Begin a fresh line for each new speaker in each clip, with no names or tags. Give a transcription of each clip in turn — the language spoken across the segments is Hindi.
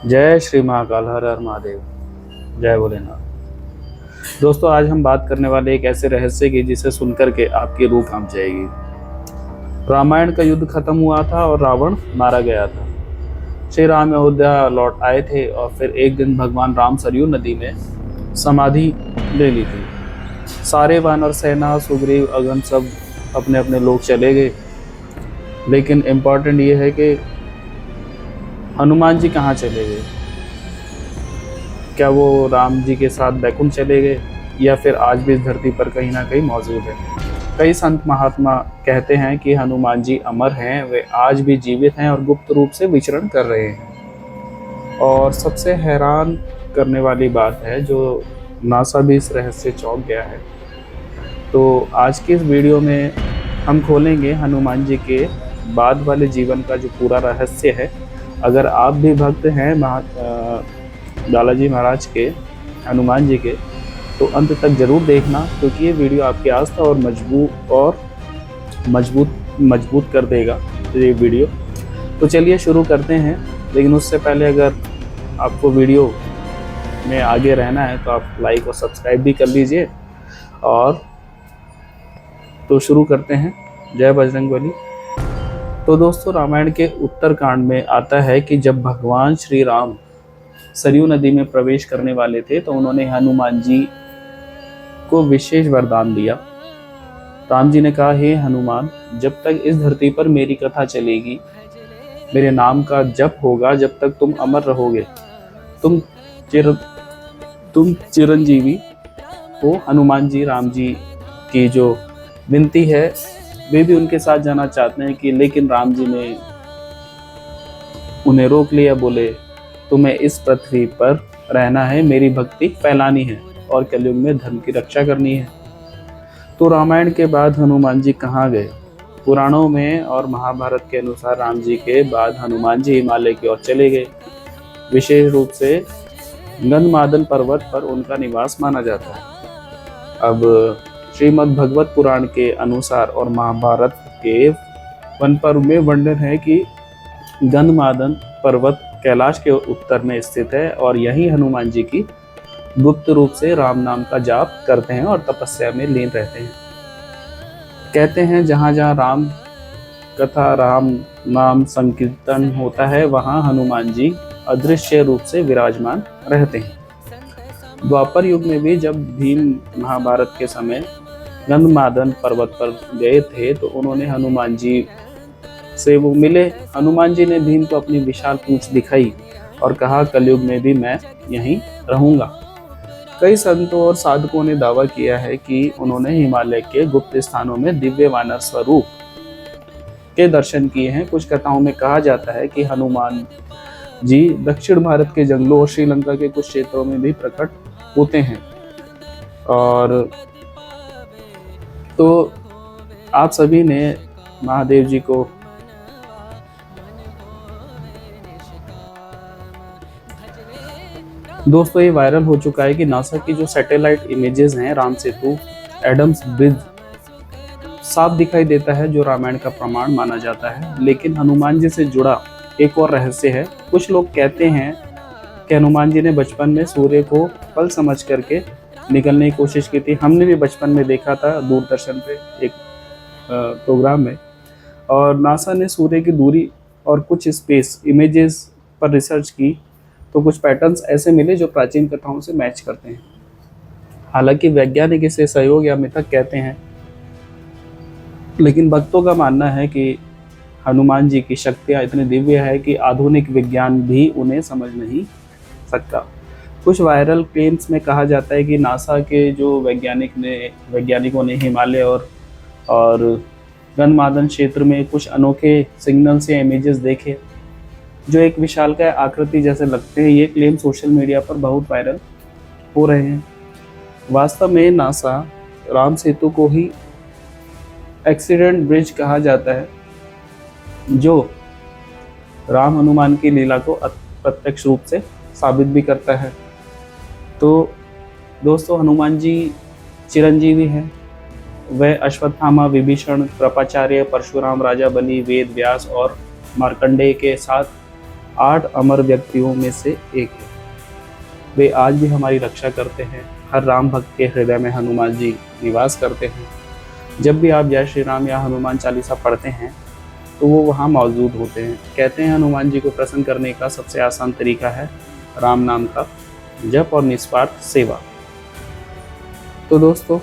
जय श्री महाकाल, हर हर महादेव, जय भोलेनाथ। दोस्तों, आज हम बात करने वाले एक ऐसे रहस्य की जिसे सुनकर के आपकी रूह कांप जाएगी। रामायण का युद्ध खत्म हुआ था और रावण मारा गया था। श्री राम अयोध्या लौट आए थे और फिर एक दिन भगवान राम सरयू नदी में समाधि ले ली थी। सारे वानर सेना, सुग्रीव, अगन सब अपने अपने लोग चले गए। लेकिन इम्पोर्टेंट ये है कि हनुमान जी कहाँ चले गए। क्या वो राम जी के साथ बैकुंठ चले गए या फिर आज भी इस धरती पर कहीं ना कहीं मौजूद है। कई संत महात्मा कहते हैं कि हनुमान जी अमर हैं, वे आज भी जीवित हैं और गुप्त रूप से विचरण कर रहे हैं। और सबसे हैरान करने वाली बात है, जो नासा भी इस रहस्य से चौंक गया है। तो आज की इस वीडियो में हम खोलेंगे हनुमान जी के बाद वाले जीवन का जो पूरा रहस्य है। अगर आप भी भक्त हैं बालाजी महाराज के, हनुमान जी के, तो अंत तक जरूर देखना, क्योंकि ये वीडियो आपकी आस्था और मजबूत कर देगा ये वीडियो। तो चलिए शुरू करते हैं। लेकिन उससे पहले अगर आपको वीडियो में आगे रहना है तो आप लाइक और सब्सक्राइब भी कर लीजिए। और तो शुरू करते हैं। जय बजरंगबली। तो दोस्तों, रामायण के उत्तरकांड में आता है कि जब भगवान श्री राम सरयू नदी में प्रवेश करने वाले थे तो उन्होंने हनुमान जी को विशेष वरदान दिया। राम जी ने कहा, हे हनुमान, जब तक इस धरती पर मेरी कथा चलेगी, मेरे नाम का जप होगा, जब तक तुम अमर रहोगे, तुम चिरंजीवी हो। हनुमान जी राम जी की जो विनती है, वे भी उनके साथ जाना चाहते हैं कि लेकिन राम जी ने उन्हें रोक लिया। बोले, तुम्हें इस पृथ्वी पर रहना है, मेरी भक्ति फैलानी है और कलयुग में धर्म की रक्षा करनी है। तो रामायण के बाद हनुमान जी कहाँ गए? पुराणों में और महाभारत के अनुसार राम जी के बाद हनुमान जी हिमालय की ओर चले गए। विशेष रूप से गंधमादन पर्वत पर उनका निवास माना जाता है। अब श्रीमद् भगवत पुराण के अनुसार और महाभारत के वन पर्व में वर्णन है कि गंधमादन पर्वत कैलाश के उत्तर में स्थित है और यही हनुमान जी की गुप्त रूप से राम नाम का जाप करते हैं और तपस्या में लीन रहते हैं। कहते हैं जहाँ जहाँ राम कथा, राम नाम संकीर्तन होता है, वहाँ हनुमान जी अदृश्य रूप से विराजमान रहते हैं। द्वापर युग में भी जब भीम महाभारत के समय गंधमादन पर्वत पर गए थे तो उन्होंने हनुमान जी से वो मिले। हनुमान जी ने भीम को अपनी विशाल पूंछ दिखाई और कहा, कलयुग में भी मैं यहीं रहूंगा। कई संतों और साधकों ने दावा किया है कि उन्होंने हिमालय के गुप्त स्थानों में दिव्य वानर स्वरूप के दर्शन किए हैं। कुछ कथाओं में कहा जाता है कि हनुमान जी दक्षिण भारत के जंगलों और श्रीलंका के कुछ क्षेत्रों में भी प्रकट होते हैं। और तो आप सभी ने महादेव जी को दोस्तों, ये वायरल हो चुका है कि नासा की जो सैटेलाइट इमेजेस हैं, राम सेतु, एडम्स ब्रिज साफ दिखाई देता है, जो रामायण का प्रमाण माना जाता है। लेकिन हनुमान जी से जुड़ा एक और रहस्य है। कुछ लोग कहते हैं कि हनुमान जी ने बचपन में सूर्य को फल समझ करके निकलने की कोशिश की थी। हमने भी बचपन में देखा था दूरदर्शन पे एक प्रोग्राम में। और नासा ने सूर्य की दूरी और कुछ स्पेस इमेजेस पर रिसर्च की तो कुछ पैटर्न्स ऐसे मिले जो प्राचीन कथाओं से मैच करते हैं। हालांकि वैज्ञानिक इसे सहयोग या मिथक कहते हैं, लेकिन भक्तों का मानना है कि हनुमान जी की शक्तियाँ इतनी दिव्य है कि आधुनिक विज्ञान भी उन्हें समझ नहीं सकता। कुछ वायरल क्लेम्स में कहा जाता है कि नासा के जो वैज्ञानिकों ने हिमालय और गंधमादन क्षेत्र में कुछ अनोखे सिग्नल्स या इमेजेस देखे जो एक विशालकाय आकृति जैसे लगते हैं। ये क्लेम सोशल मीडिया पर बहुत वायरल हो रहे हैं। वास्तव में नासा राम सेतु को ही एक्सीडेंट ब्रिज कहा जाता है, जो राम हनुमान की लीला को प्रत्यक्ष रूप से साबित भी करता है। तो दोस्तों, हनुमान जी चिरंजीवी हैं। वह अश्वत्थामा, विभीषण, कृपाचार्य, परशुराम, राजा बलि, वेद व्यास और मार्कंडेय के साथ 8 अमर व्यक्तियों में से एक है। वे आज भी हमारी रक्षा करते हैं। हर राम भक्त के हृदय में हनुमान जी निवास करते हैं। जब भी आप जय श्री राम या हनुमान चालीसा पढ़ते हैं तो वो वहाँ मौजूद होते हैं। कहते हैं हनुमान जी को प्रसन्न करने का सबसे आसान तरीका है राम नाम का जप और निस्वार्थ सेवा। तो दोस्तों,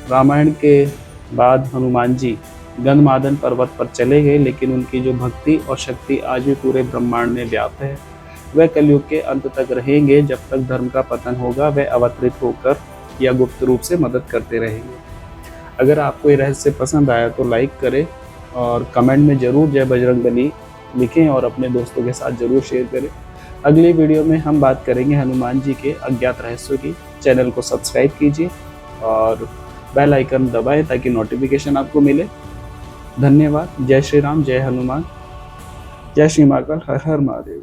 रामायण के बाद हनुमान जी गंधमादन पर्वत पर चले गए, लेकिन उनकी जो भक्ति और शक्ति आज भी पूरे ब्रह्मांड में व्याप्त है। वह कलयुग के अंत तक रहेंगे। जब तक धर्म का पतन होगा वह अवतरित होकर या गुप्त रूप से मदद करते रहेंगे। अगर आपको ये रहस्य पसंद आया तो लाइक करें और कमेंट में ज़रूर जय बजरंगबली लिखें और अपने दोस्तों के साथ ज़रूर शेयर करें। अगली वीडियो में हम बात करेंगे हनुमान जी के अज्ञात रहस्यों की। चैनल को सब्सक्राइब कीजिए और बेल आइकन दबाएं ताकि नोटिफिकेशन आपको मिले। धन्यवाद। जय श्री राम, जय हनुमान, जय श्री महाकाल, हर हर महादेव।